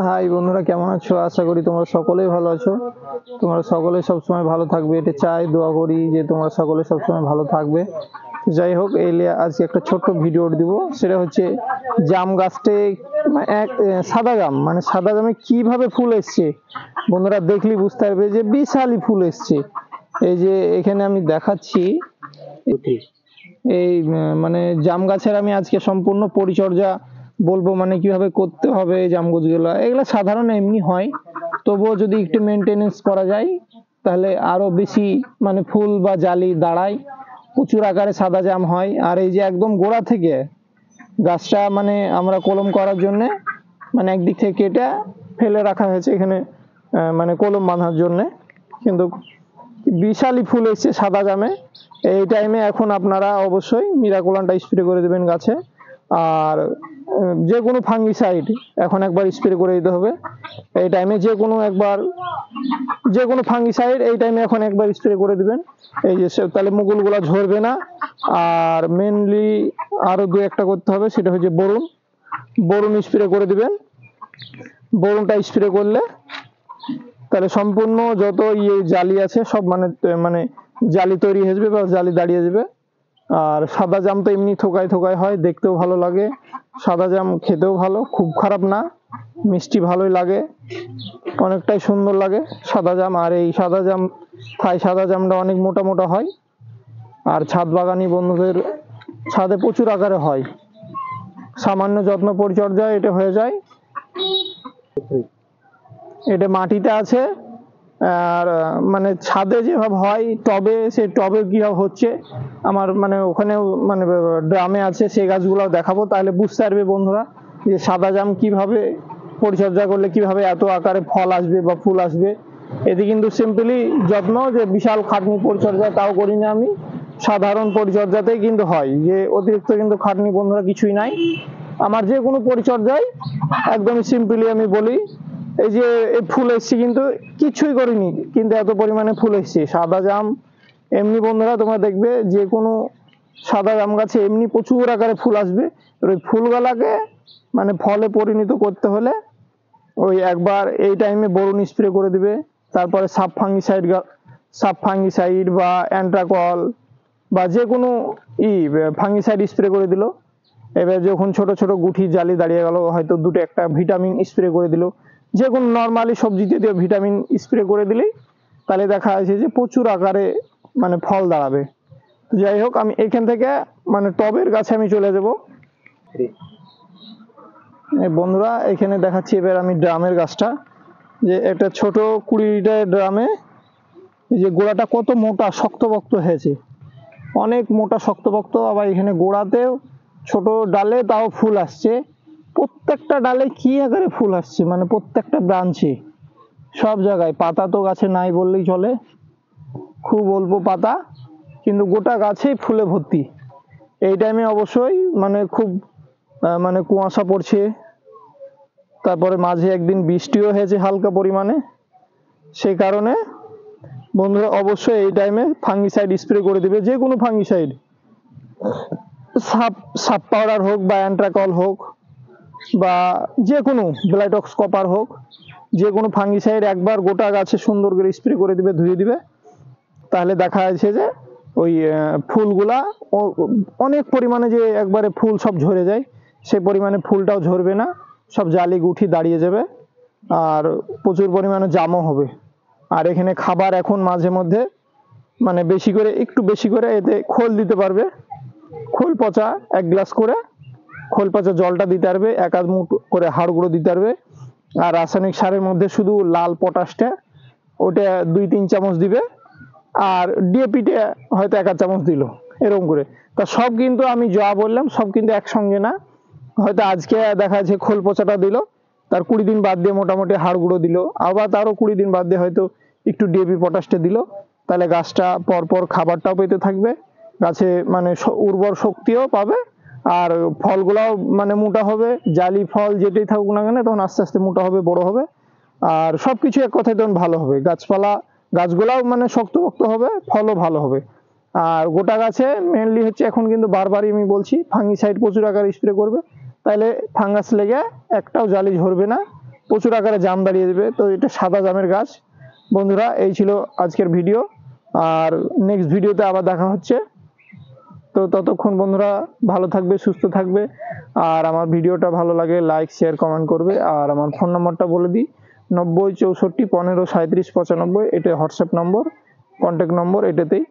High বন্ধুরা, কেমন আছো? আশা করি তোমরা সকলেই ভালো আছো। তোমরা সকলে সবসময় ভালো থাকবে, এটা চাই, দোয়া করি যে তোমরা সকলে সবসময় ভালো থাকবে। যাই হোক, এই আজকে একটা ছোট্ট ভিডিও দিব। সেটা হচ্ছে জাম গাছতে এক সাদা জাম, মানে সাদা জামে কিভাবে ফুল এসছে বন্ধুরা দেখলি বুঝতে পারবে যে বিশালই ফুল এসছে। এই যে এখানে আমি দেখাচ্ছি, এই মানে জাম গাছের আমি আজকে সম্পূর্ণ পরিচর্যা বলবো, মানে কিভাবে করতে হবে এই জাম গাছগুলো। এগুলো সাধারণ এমনি হয়, তবুও যদি একটু মেনটেনেন্স করা যায় তাহলে আরো বেশি মানে ফুল বা জালি দাঁড়ায়, প্রচুর আকারে সাদা জাম হয়। আর এই যে একদম গোড়া থেকে গাছটা মানে আমরা কলম করার জন্য মানে একদিক থেকে কেটে ফেলে রাখা হয়েছে এখানে, মানে কলম বাঁধার জন্য, কিন্তু বিশালই ফুল এসছে সাদা জামে। এই টাইমে এখন আপনারা অবশ্যই মিরাকোলানটা স্প্রে করে দেবেন গাছে। আর যে কোনো ফাঙ্গিসাইড এখন একবার স্প্রে করে দিতে হবে এই টাইমে, যে কোনো ফাঙ্গিসাইড এই টাইমে এখন একবার স্প্রে করে দিবেন। এই যে তাহলে মুকুলগুলা ঝরবে না। আর মেনলি আরো দু একটা করতে হবে, সেটা হচ্ছে বরুণ স্প্রে করে দিবেন। বরুণটা স্প্রে করলে তাহলে সম্পূর্ণ যত জালি আছে সব মানে জালি তৈরি হয়ে যাবে বা জালি দাঁড়িয়ে যাবে। আর সাদা জাম তো এমনি থোকায় থোকায় হয়, দেখতেও ভালো লাগে। সাদা জাম খেতেও ভালো, খুব খারাপ না, মিষ্টি ভালোই লাগে, অনেকটাই সুন্দর লাগে সাদা জাম। আর এই সাদা জামটা অনেক মোটা মোটা হয়। আর ছাদ বাগানি বন্ধুদের ছাদে প্রচুর আকারে হয়, সামান্য যত্ন পরিচর্যা এটা হয়ে যায়। এটা মাটিতে আছে, আর মানে ছাদে যেভাবে হয় টবে, সেই টবে কিভাবে হচ্ছে আমার মানে ওখানেও মানে ড্রামে আছে, সেই গাছগুলো দেখাবো, তাহলে বুঝতে পারবে বন্ধুরা যে সাদা জাম কিভাবে পরিচর্যা করলে কিভাবে এত আকারে ফল আসবে বা ফুল আসবে। এতে কিন্তু সিম্পলি যত্ন, যে বিশাল খাটনি পরিচর্যা তাও করি না আমি, সাধারণ পরিচর্যাতেই কিন্তু হয়, যে অতিরিক্ত কিন্তু খাটনি বন্ধুরা কিছুই নাই আমার যে কোনো পরিচর্যায়। একদমই সিম্পলি আমি বলি, এই যে এই ফুল এসছে কিন্তু কিছুই করিনি, কিন্তু এত পরিমাণে ফুল এসছে সাদা জাম। এমনি বন্ধুরা তোমরা দেখবে যে কোনো সাদা জাম গাছে এমনি প্রচুর আকারে ফুল আসবে। ওই ফুলগুলাকে মানে ফলে পরিণত করতে হলে ওই একবার এই টাইমে বরুণ স্প্রে করে দিবে। তারপরে সাব ফাঙ্গিসাইড বা অ্যান্ট্রাকল বা যে কোনো ফাঙ্গিসাইড স্প্রে করে দিল। এবার যখন ছোট ছোট গুঠি জালি দাঁড়িয়ে গেল, হয়তো দুটো একটা ভিটামিন স্প্রে করে দিল, যে কোনো নর্মালি সবজি জাতীয় ভিটামিন স্প্রে করে দিলেই তাহলে দেখা যাচ্ছে যে প্রচুর আকারে মানে ফল দাঁড়াবে। যাই হোক, আমি এখান থেকে মানে টবের গাছে আমি চলে যাব বন্ধুরা। এখানে দেখাচ্ছি এবার আমি ড্রামের গাছটা, যে একটা ছোট 20 লিটারের ড্রামে এই যে গোড়াটা কত মোটা শক্তপোক্ত হয়েছে, অনেক মোটা শক্তপোক্ত। আবার এখানে গোড়াতেও ছোট ডালে তাও ফুল আসছে, প্রত্যেকটা ডালে কি আকারে ফুল আসছে, মানে প্রত্যেকটা ব্রাঞ্চে সব জায়গায়। পাতা তো গাছে নাই বললেই চলে, খুব অল্প পাতা, কিন্তু গোটা গাছেই ফুলে ভর্তি। এই টাইমে অবশ্যই মানে খুব মানে কুয়াশা পড়ছে, তারপরে মাঝে একদিন বৃষ্টিও হয়েছে হালকা পরিমাণে। সেই কারণে বন্ধুরা অবশ্যই এই টাইমে ফাঙ্গিসাইড স্প্রে করে দিবে, যে কোনো ফাঙ্গিসাইড, সাপ পাউডার হোক বা অ্যান্ট্রাকল হোক বা যে কোনো ব্লাইটক্স কপার হোক, যে কোনো ফাঙ্গিসাইড একবার গোটা গাছে সুন্দর করে স্প্রে করে দিবে, ধুয়ে দিবে। তাহলে দেখা যাচ্ছে যে ওই ফুলগুলা অনেক পরিমাণে যে একবারে ফুল সব ঝরে যায়, সেই পরিমাণে ফুলটাও ঝরবে না, সব জালি গুঠি দাঁড়িয়ে যাবে, আর প্রচুর পরিমাণে জামও হবে। আর এখানে খাবার এখন মাঝে মধ্যে মানে একটু বেশি করে এতে খোল দিতে পারবে, খোল পচা 1 গ্লাস করে খোল পচা জলটা দিতে পারবে, 1 মুঠ করে হাড় গুঁড়ো দিতে পারবে। আর রাসায়নিক সারের মধ্যে শুধু লাল পটাশটা ওটা 2-3 চামচ দিবে, আর ডিএপিটা হয়তো 1 চামচ দিল, এরকম করে। তা সব কিন্তু আমি যা বললাম সব কিন্তু একসঙ্গে না, হয়তো আজকে দেখা যাচ্ছে খোল পচাটা দিল, তার 20 দিন বাদ দিয়ে মোটামুটি হাড় গুঁড়ো দিল, আবার তারও 20 দিন বাদ দিয়ে হয়তো একটু ডিএপি পটাশটা দিল। তাহলে গাছটা পরপর খাবারটাও পেতে থাকবে, গাছে মানে উর্বর শক্তিও পাবে, আর ফলগুলাও মানে মোটা হবে। জালি ফল যেটাই থাকুক না কেন তখন আস্তে আস্তে মোটা হবে, বড় হবে, আর সবকিছু এক কথায় তখন ভালো হবে। গাছগুলাও মানে শক্তপোক্ত হবে, ফলও ভালো হবে। আর গোটা গাছে মেনলি হচ্ছে এখন কিন্তু বারবারই আমি বলছি ফাঙ্গিসাইড প্রচুর আকারে স্প্রে করবে, তাহলে ফাঙ্গাস লেগে একটাও জালি ঝরবে না, প্রচুর আকারে জাম দাঁড়িয়ে দেবে। তো এটা সাদা জামের গাছ। বন্ধুরা, এই ছিল আজকের ভিডিও, আর নেক্সট ভিডিওতে আবার দেখা হচ্ছে। তো ততক্ষণ বন্ধুরা ভালো থাকবে, সুস্থ থাকবে, আর আমার ভিডিওটা ভালো লাগে লাইক শেয়ার কমেন্ট করবে। আর আমার ফোন নম্বরটা বলে দিই, 90 64 15 37 95। এটা হোয়াটসঅ্যাপ নম্বর, কন্ট্যাক্ট নম্বর, এটাতেই